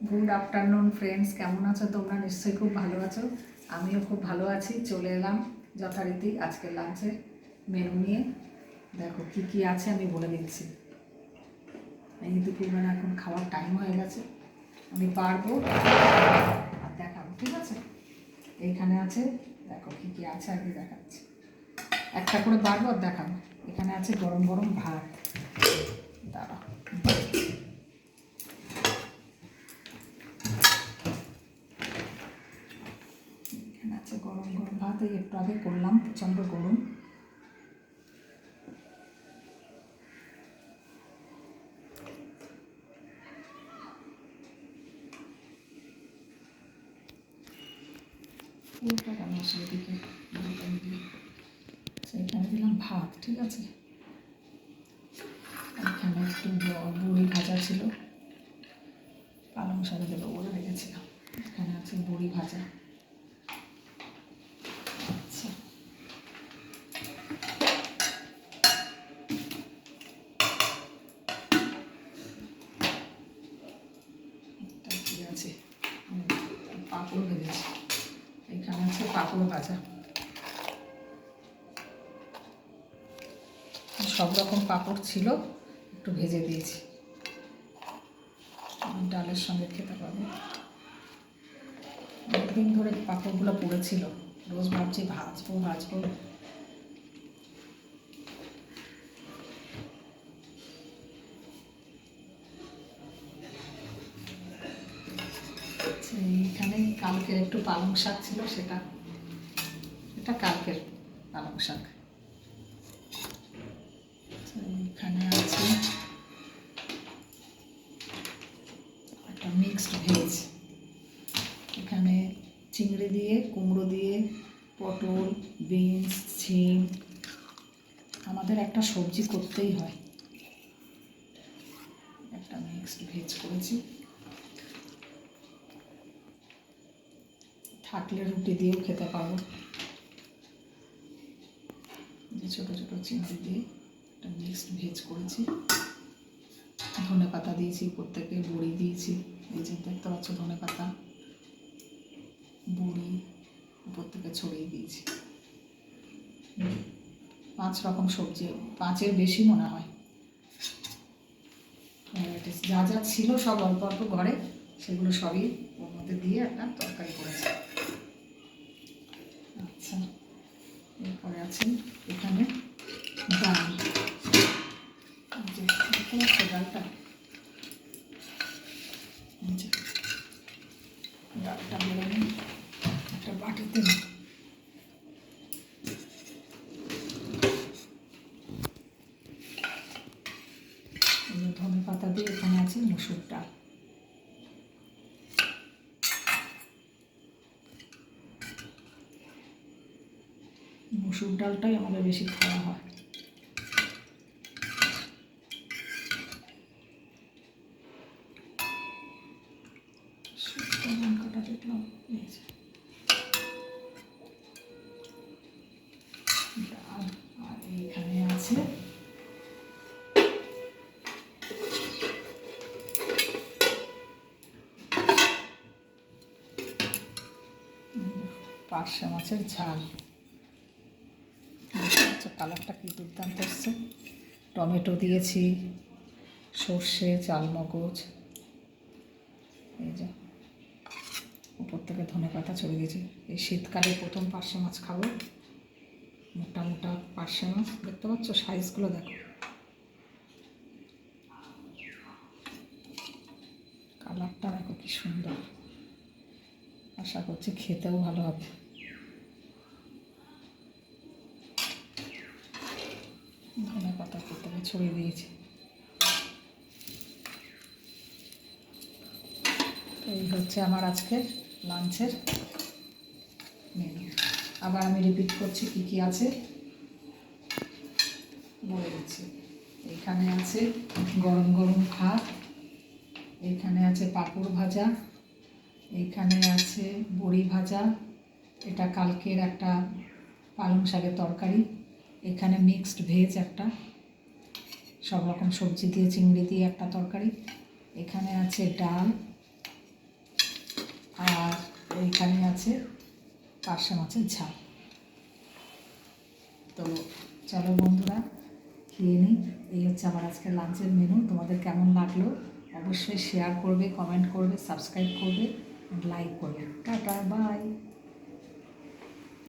Good afternoon friends, কেমন আছো তোমরা? নিশ্চয়ই খুব ভালো আছো। আমিও খুব ভালো আছি। চলে এলাম যথারীতি আজকের লাঞ্চের মেনু নিয়ে। দেখো কি কি আছে আমি বলে দিচ্ছি। এই দুপুরবেলা এখন খাওয়ার টাইম হয়ে গেছে, আমি পারবো আর দেখাবো, ঠিক আছে? এইখানে আছে, দেখো কি কি আছে আর কি দেখাচ্ছি। একটা করে পারবো আর দেখাবো। এখানে আছে গরম গরম ভাত, দাঁড়াও। এখানে আছে গরম গরম ভাত, এই একটু আগে করলাম, প্রচণ্ড গরম। সেদিকে সেইখানে দিলাম ভাত, ঠিক আছে। এখানে একটু বড়ি ভাজা ছিল, পালং শাক দেবো বলে রেখেছিলাম। এখানে আছে বড়ি ভাজা। আচ্ছা, এটা কি আছে? পাঁপড় ভেজেছি। এখানে আছে পাঁপড় ভাজা। সব রকম পাঁপড় ছিল, একটু ভেজে দিয়েছি, ডালের সঙ্গে খেতে পারবো। অনেকদিন ধরে পাঁপড়গুলো পড়েছিল, রোজ ভাবছি ভাজবো ভাজবো। এইখানে কালকের একটু পালং শাক ছিল, সেটা এটা কালকের পালং শাক। এখানে আছে একটা মিক্সড ভেজ। এখানে চিংড়ি দিয়ে, কুমড়ো দিয়ে, পটল, বিনস, ছিম, আমাদের একটা সবজি করতেই হয়। একটা মিক্সড ভেজ করেছি, থাকলে রুটি দিয়েও খেতে পারবো। যে ছোটো ছোটো চিংড়ি দিয়ে একটা মিক্সড ভেজ করেছি। ধনে পাতা দিয়েছি, প্রত্যেকে বড়ি দিয়েছি। এই যে দেখতে পাচ্ছ ধনে পাতা, বড়ি উপর থেকে ছড়িয়ে দিয়েছি। 5 রকম সবজি, 5-এর বেশি মনে হয়। যা যা ছিল সব অল্প অল্প ঘরে, সেগুলো সবই ওর মধ্যে দিয়ে একটা তরকারি করেছি। আচ্ছা, এরপরে আছে এখানে ডাল। যে দেখতে পাচ্ছ ডালটা, ডালটা বেড়ে নিই একটা বাটিতে। ধনে পাতা দিয়ে এখানে আছে মসুর ডাল। মসুর ডালটাই আমাদের বেশি খাওয়া হয়। লঙ্কাটা দেখলাম, ডাল। আর এইখানে আছে পার্শে মাছের ঝাল। কালারটা কি দুর্দান্ত এসছে। টমেটো দিয়েছি, সর্ষে, চালমগজ, এই যে উপর থেকে ধনে পাতা ছড়িয়ে দিয়েছি। এই শীতকালে প্রথম পার্শে মাছ খাবো, মোটা মোটা পার্শে মাছ। দেখতে পাচ্ছ সাইজগুলো, দেখো কালারটা, দেখো কি সুন্দর। আশা করছি খেতেও ভালো হবে। ধনে পাতা প্রত্যেকে ছড়িয়ে দিয়েছি। এই হচ্ছে আমার আজকের লাঞ্চের মেনু। আবার আমি রিপিট করছি কী কী আছে বলে দিচ্ছি। এইখানে আছে গরম গরম ভাত, এইখানে আছে পাঁপড় ভাজা, এইখানে আছে বড়ি ভাজা, এটা কালকের একটা পালং শাকের তরকারি, এখানে মিক্সড ভেজ একটা, সব রকম সবজি দিয়ে চিংড়ি দিয়ে একটা তরকারি, এখানে আছে ডাল, আর এইখানে আছে পার্শে মাছের ঝাল। তো চলো বন্ধুরা খেয়ে নিই। এই হচ্ছে আমার আজকের লাঞ্চের মেনু। তোমাদের কেমন লাগলো অবশ্যই শেয়ার করবে, কমেন্ট করবে, সাবস্ক্রাইব করবে, লাইক করবে। Tata, by.